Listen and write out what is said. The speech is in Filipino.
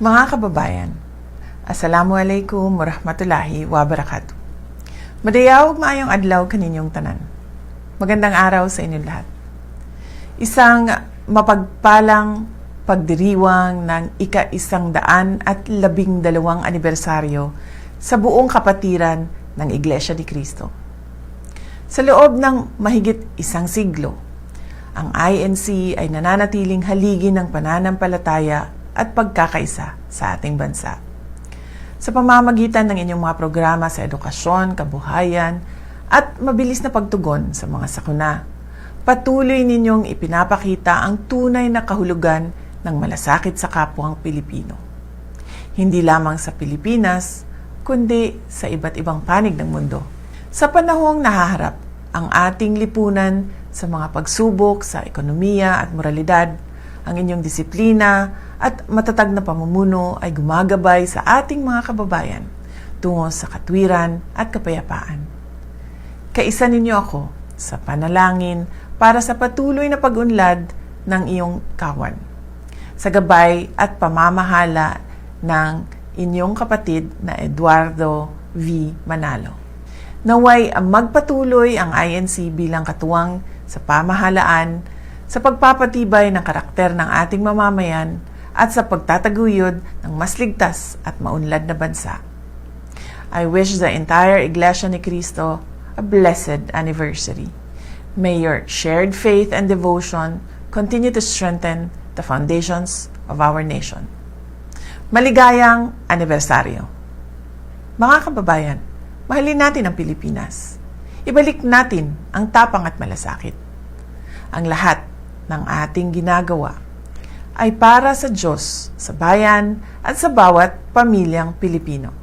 Mga kababayan, Assalamualaikum warahmatullahi wabarakatuh. Madayawag maayong adlaw kaninyong tanan. Magandang araw sa inyong lahat. Isang mapagpalang pagdiriwang ng ika-112 anibersaryo sa buong kapatiran ng Iglesia ni Cristo. Sa loob ng mahigit isang siglo, ang INC ay nananatiling haligi ng pananampalataya at pagkakaisa sa ating bansa. Sa pamamagitan ng inyong mga programa sa edukasyon, kabuhayan, at mabilis na pagtugon sa mga sakuna, patuloy ninyong ipinapakita ang tunay na kahulugan ng malasakit sa kapwang Pilipino. Hindi lamang sa Pilipinas, kundi sa iba't ibang panig ng mundo. Sa panahong nahaharap ang ating lipunan sa mga pagsubok sa ekonomiya at moralidad, ang inyong disiplina at matatag na pamumuno ay gumagabay sa ating mga kababayan tungo sa katwiran at kapayapaan. Kaisa ninyo ako sa panalangin para sa patuloy na pag-unlad ng iyong kawan, sa gabay at pamamahala ng inyong kapatid na Eduardo V. Manalo. Naway magpatuloy ang INC bilang katuwang sa pamahalaan, sa pagpapatibay ng karakter ng ating mamamayan at sa pagtataguyod ng mas ligtas at maunlad na bansa. I wish the entire Iglesia ni Cristo a blessed anniversary. May your shared faith and devotion continue to strengthen the foundations of our nation. Maligayang anibersaryo! Mga kababayan, mahalin natin ang Pilipinas. Ibalik natin ang tapang at malasakit. Ang lahat ng ating ginagawa ay para sa Diyos, sa bayan, at sa bawat pamilyang Pilipino.